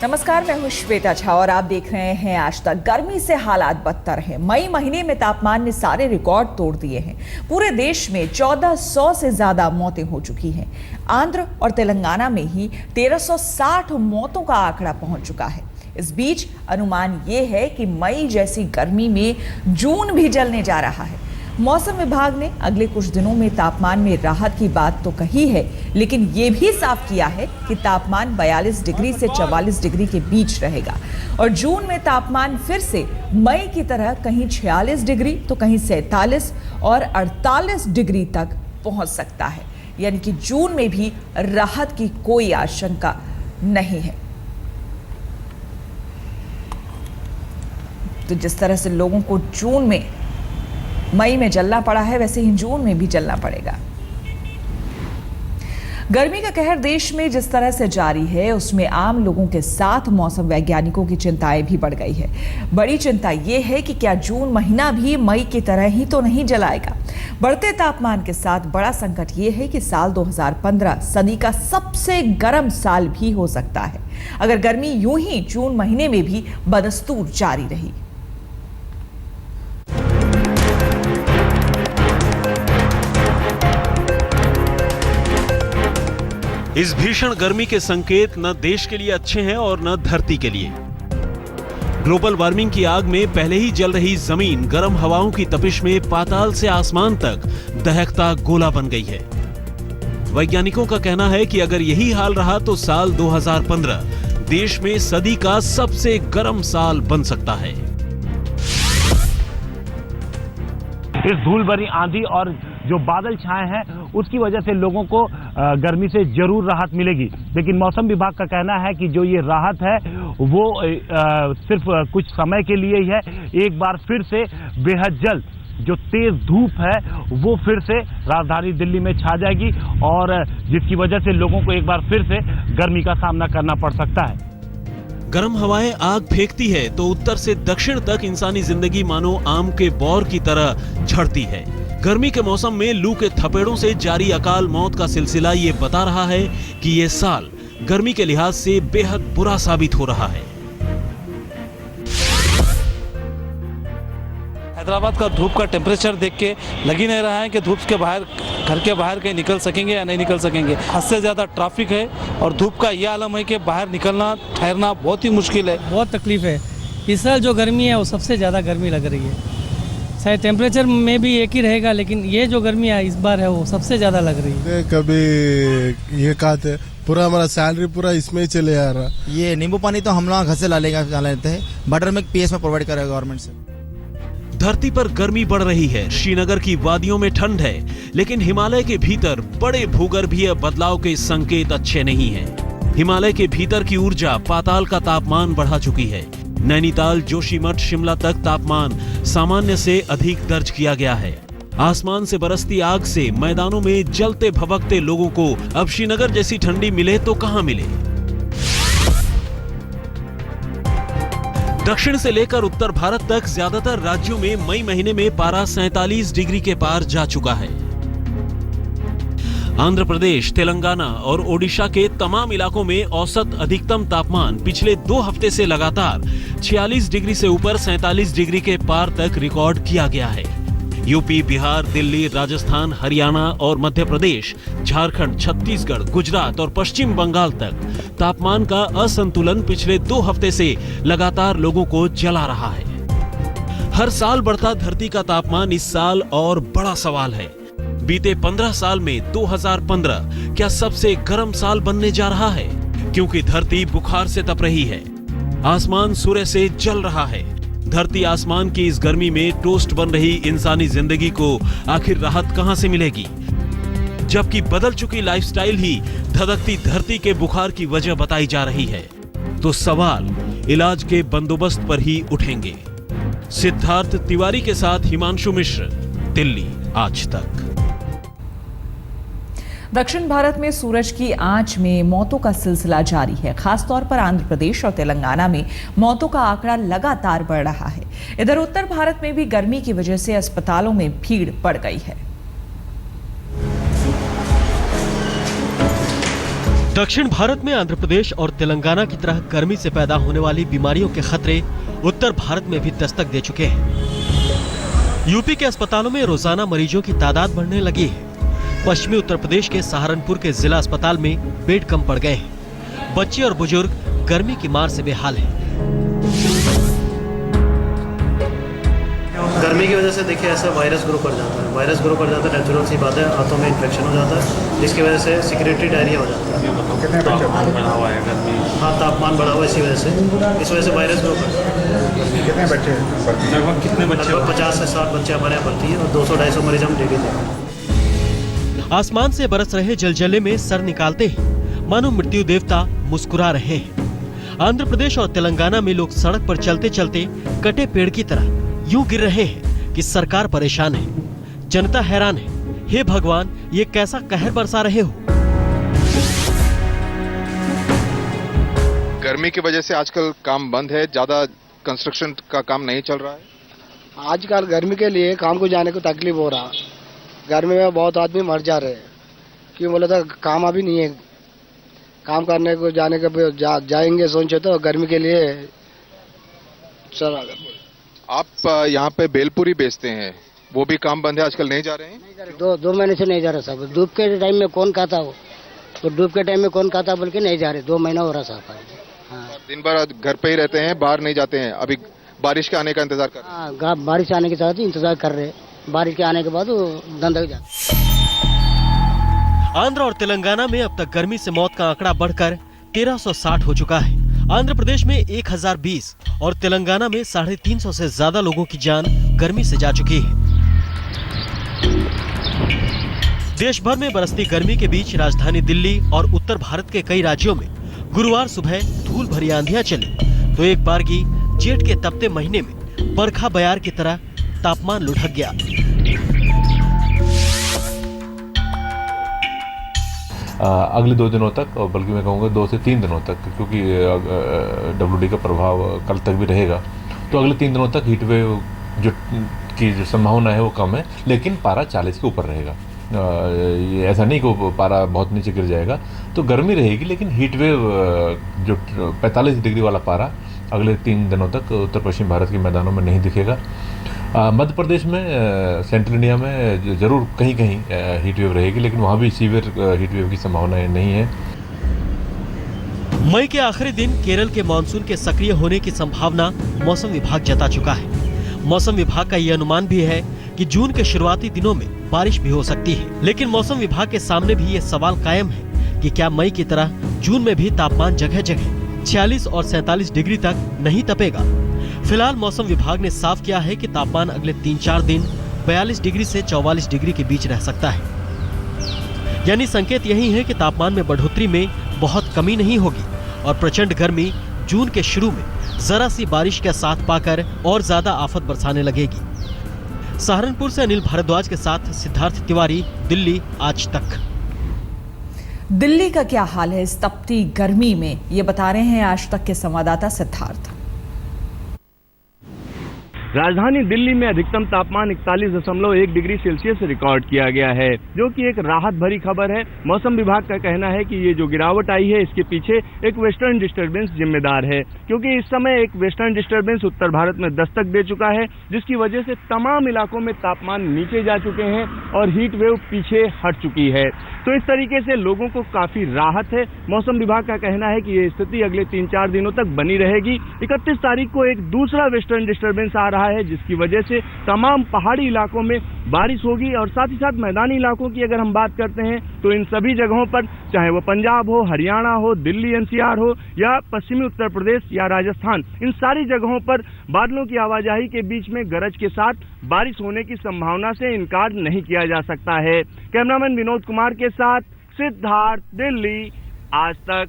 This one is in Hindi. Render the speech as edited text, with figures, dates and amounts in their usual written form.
नमस्कार, मैं हूं श्वेता झा और आप देख रहे हैं आज तक। गर्मी से हालात बदतर हैं। मई महीने में तापमान ने सारे रिकॉर्ड तोड़ दिए हैं। पूरे देश में 1400 से ज्यादा मौतें हो चुकी हैं। आंध्र और तेलंगाना में ही 1360 मौतों का आंकड़ा पहुंच चुका है। इस बीच अनुमान ये है कि मई जैसी गर्मी में जून भी जलने जा रहा है। मौसम विभाग ने अगले कुछ दिनों में तापमान में राहत की बात तो कही है, लेकिन ये भी साफ किया है कि तापमान 42 डिग्री से 44 डिग्री के बीच रहेगा और जून में तापमान फिर से मई की तरह कहीं 46 डिग्री तो कहीं 47 और 48 डिग्री तक पहुंच सकता है। यानी कि जून में भी राहत की कोई आशंका नहीं है। तो जिस तरह से लोगों को जून में मई में जलना पड़ा है, वैसे ही जून में भी जलना पड़ेगा। गर्मी का कहर देश में जिस तरह से जारी है, उसमें आम लोगों के साथ मौसम वैज्ञानिकों की चिंताएं भी बढ़ गई है। बड़ी चिंता यह है कि क्या जून महीना भी मई की तरह ही तो नहीं जलाएगा। बढ़ते तापमान के साथ बड़ा संकट यह है कि साल 2015 सदी का सबसे गर्म साल भी हो सकता है, अगर गर्मी यूं ही जून महीने में भी बदस्तूर जारी रही। इस भीषण गर्मी के संकेत न देश के लिए अच्छे हैं और न धरती के लिए। ग्लोबल वार्मिंग की आग में पहले ही जल रही जमीन गर्म हवाओं की तपिश में पाताल से आसमान तक दहकता गोला बन गई है। वैज्ञानिकों का कहना है कि अगर यही हाल रहा तो साल 2015 देश में सदी का सबसे गर्म साल बन सकता है। इस धूल भरी आंधी और जो बादल छाए हैं उसकी वजह से लोगों को गर्मी से जरूर राहत मिलेगी, लेकिन मौसम विभाग का कहना है कि जो ये राहत है वो सिर्फ कुछ समय के लिए ही है। एक बार फिर से बेहद जल्द जो तेज धूप है वो फिर से राजधानी दिल्ली में छा जाएगी और जिसकी वजह से लोगों को एक बार फिर से गर्मी का सामना करना पड़ सकता है। गर्म हवाएं आग फेंकती है तो उत्तर से दक्षिण तक इंसानी जिंदगी मानो आम के बौर की तरह झड़ती है। गर्मी के मौसम में लू के थपेड़ों से जारी अकाल मौत का सिलसिला ये बता रहा है कि ये साल गर्मी के लिहाज से बेहद बुरा साबित हो रहा है। हैदराबाद का धूप का टेम्परेचर देख के लग ही नहीं रहा है कि धूप के बाहर घर के बाहर कहीं निकल सकेंगे या नहीं निकल सकेंगे। हद से ज़्यादा ट्रैफिक है और धूप का यह आलम है कि बाहर निकलना ठहरना बहुत ही मुश्किल है। बहुत तकलीफ है। इस साल जो गर्मी है वो सबसे ज़्यादा गर्मी लग रही है। शायद टेम्परेचर में भी एक ही रहेगा, लेकिन ये जो गर्मी है इस बार है वो सबसे ज़्यादा लग रही है। कभी ये कहते पूरा हमारा सैलरी पूरा इसमें ही चले आ रहा। ये नींबू पानी तो हम लोग घर से ला लेते हैं, बटर मिल्क पीएस में प्रोवाइड करेगा गवर्नमेंट से। धरती पर गर्मी बढ़ रही है। श्रीनगर की वादियों में ठंड है, लेकिन हिमालय के भीतर बड़े भूगर्भीय बदलाव के संकेत अच्छे नहीं हैं। हिमालय के भीतर की ऊर्जा पाताल का तापमान बढ़ा चुकी है। नैनीताल, जोशीमठ, शिमला तक तापमान सामान्य से अधिक दर्ज किया गया है। आसमान से बरसती आग से मैदानों में जलते भभकते लोगों को अब श्रीनगर जैसी ठंडी मिले तो कहां मिले। दक्षिण से लेकर उत्तर भारत तक ज्यादातर राज्यों में मई महीने में पारा 47 डिग्री के पार जा चुका है। आंध्र प्रदेश, तेलंगाना और ओडिशा के तमाम इलाकों में औसत अधिकतम तापमान पिछले 2 हफ्ते से लगातार 46 डिग्री से ऊपर 47 डिग्री के पार तक रिकॉर्ड किया गया है। यूपी, बिहार, दिल्ली, राजस्थान, हरियाणा और मध्य प्रदेश, झारखंड, छत्तीसगढ़, गुजरात और पश्चिम बंगाल तक तापमान का असंतुलन पिछले 2 हफ्ते से लगातार लोगों को जला रहा है। हर साल बढ़ता धरती का तापमान इस साल और बड़ा सवाल है। बीते 15 साल में 2015 क्या सबसे गर्म साल बनने जा रहा है? क्योंकि धरती बुखार से तप रही है, आसमान सूर्य से जल रहा है। धरती आसमान की इस गर्मी में टोस्ट बन रही इंसानी जिंदगी को आखिर राहत कहां से मिलेगी? जबकि बदल चुकी लाइफस्टाइल ही धधकती धरती के बुखार की वजह बताई जा रही है, तो सवाल इलाज के बंदोबस्त पर ही उठेंगे। सिद्धार्थ तिवारी के साथ हिमांशु मिश्र, दिल्ली आज तक। दक्षिण भारत में सूरज की आंच में मौतों का सिलसिला जारी है। खासतौर पर आंध्र प्रदेश और तेलंगाना में मौतों का आंकड़ा लगातार बढ़ रहा है। इधर उत्तर भारत में भी गर्मी की वजह से अस्पतालों में भीड़ बढ़ गई है। दक्षिण भारत में आंध्र प्रदेश और तेलंगाना की तरह गर्मी से पैदा होने वाली बीमारियों के खतरे उत्तर भारत में भी दस्तक दे चुके हैं। यूपी के अस्पतालों में रोजाना मरीजों की तादाद बढ़ने लगी है। पश्चिमी उत्तर प्रदेश के सहारनपुर के जिला अस्पताल में बेड कम पड़ गए हैं। बच्चे और बुजुर्ग गर्मी की मार से बेहाल हैं। गर्मी की वजह से देखिए ऐसा वायरस ग्रो कर जाता है। वायरस ग्रो कर जाता है, नेचुरल सी बात है, हाथों में इन्फेक्शन हो जाता है, जिसकी वजह से सेक्रेटरी डायरिया हो जाता है। तापमान बढ़ा हुआ है गर्मी। हाँ, तापमान बढ़ा हुआ है, इस वजह से वायरस ग्रो करता है। कितने बच्चे लगभग कितने बच्चे? लगभग 50 से 60 बच्चे हमारे यहाँ भर्ती है और 200-250 मरीज हम डेली देखते हैं। आसमान से बरस रहे जलजले में सर निकालते ही मानो मृत्यु देवता मुस्कुरा रहे हैं। आंध्र प्रदेश और तेलंगाना में लोग सड़क पर चलते चलते कटे पेड़ की तरह यूं गिर रहे हैं कि सरकार परेशान है, जनता हैरान है। हे भगवान, ये कैसा कहर बरसा रहे हो? गर्मी की वजह से आजकल काम बंद है, ज्यादा कंस्ट्रक्शन का काम नहीं चल रहा है। आजकल गर्मी के लिए काम को जाने को तकलीफ हो रहा। गर्मी में बहुत आदमी मर जा रहे हैं। क्यों बोले तो काम अभी नहीं है, काम करने को जाने के जाएंगे सोचे तो गर्मी के लिए चला। आप यहाँ पे बेलपुरी बेचते हैं, वो भी काम बंद है, आजकल नहीं जा रहे हैं? दो महीने से नहीं जा रहा साहब। धूप के टाइम में कौन खाता हो, तो धूप के टाइम में कौन खाता बोल के नहीं जा रहे। 2 महीना हो रहा साहब। हाँ। दिन भर घर पे ही रहते हैं, बाहर नहीं जाते हैं। अभी बारिश के आने का इंतजार कर रहे हैं। हाँ, बारिश आने के साथ ही इंतजार कर रहे हैं। बारिश के आने के बाद धंधा जाता। आंध्र और तेलंगाना में अब तक गर्मी से मौत का आंकड़ा बढ़कर 1360 हो चुका है। आंध्र प्रदेश में 1020 और तेलंगाना में 350 से ज्यादा लोगों की जान गर्मी से जा चुकी है। देश भर में बरसती गर्मी के बीच राजधानी दिल्ली और उत्तर भारत के कई राज्यों में गुरुवार सुबह धूल भरी आंधियां चली तो एक बारगी जेठ के तपते महीने में बरखा बयार की तरह तापमान लुढ़क गया। अगले 2 दिनों तक, और बल्कि मैं कहूँगा 2 से 3 दिनों तक, क्योंकि WD का प्रभाव कल तक भी रहेगा, तो अगले 3 दिनों तक हीट वेव जो संभावना है वो कम है, लेकिन पारा 40 के ऊपर रहेगा। ये ऐसा नहीं कि पारा बहुत नीचे गिर जाएगा, तो गर्मी रहेगी, लेकिन हीट वेव जो 45 डिग्री वाला पारा अगले 3 दिनों तक उत्तर पश्चिम भारत के मैदानों में नहीं दिखेगा। मध्य प्रदेश में, सेंट्रल इंडिया में जरूर कहीं कहीं हीट वेव रहेगी, लेकिन वहाँ भी सीवियर हीट वेव की संभावना नहीं है। मई के आखिरी दिन केरल के मानसून के सक्रिय होने की संभावना मौसम विभाग जता चुका है। मौसम विभाग का यह अनुमान भी है कि जून के शुरुआती दिनों में बारिश भी हो सकती है, लेकिन मौसम विभाग के सामने भी ये सवाल कायम है कि क्या मई की तरह जून में भी तापमान जगह जगह 46 और 47 डिग्री तक नहीं तपेगा। फिलहाल मौसम विभाग ने साफ किया है कि तापमान अगले 3-4 दिन 42 डिग्री से 44 डिग्री के बीच रह सकता है। यानी संकेत यही है कि तापमान में बढ़ोतरी में बहुत कमी नहीं होगी और प्रचंड गर्मी जून के शुरू में जरा सी बारिश का साथ पाकर और ज्यादा आफत बरसाने लगेगी। सहारनपुर से अनिल भारद्वाज के साथ सिद्धार्थ तिवारी, दिल्ली आज तक। दिल्ली का क्या हाल है इस तपती गर्मी में, ये बता रहे हैं आज तक के संवाददाता सिद्धार्थ। राजधानी दिल्ली में अधिकतम तापमान 41.1 डिग्री सेल्सियस रिकॉर्ड किया गया है, जो कि एक राहत भरी खबर है। मौसम विभाग का कहना है कि ये जो गिरावट आई है, इसके पीछे एक वेस्टर्न डिस्टर्बेंस जिम्मेदार है, क्योंकि इस समय एक वेस्टर्न डिस्टर्बेंस उत्तर भारत में दस्तक दे चुका है, जिसकी वजह से तमाम इलाकों में तापमान नीचे जा चुके हैं और हीट वेव पीछे हट चुकी है। तो इस तरीके से लोगों को काफी राहत है। मौसम विभाग का कहना है कि ये स्थिति अगले 3-4 दिनों तक बनी रहेगी। 31 तारीख को एक दूसरा वेस्टर्न डिस्टर्बेंस आ रहा है, जिसकी वजह से तमाम पहाड़ी इलाकों में बारिश होगी और साथ ही साथ मैदानी इलाकों की अगर हम बात करते हैं तो इन सभी जगहों पर, चाहे वो पंजाब हो, हरियाणा हो, दिल्ली NCR हो या पश्चिमी उत्तर प्रदेश या राजस्थान, इन सारी जगहों पर बादलों की आवाजाही के बीच में गरज के साथ बारिश होने की संभावना से इनकार नहीं किया जा सकता है। कैमरामैन विनोद कुमार के साथ सिद्धार्थ, दिल्ली आज तक।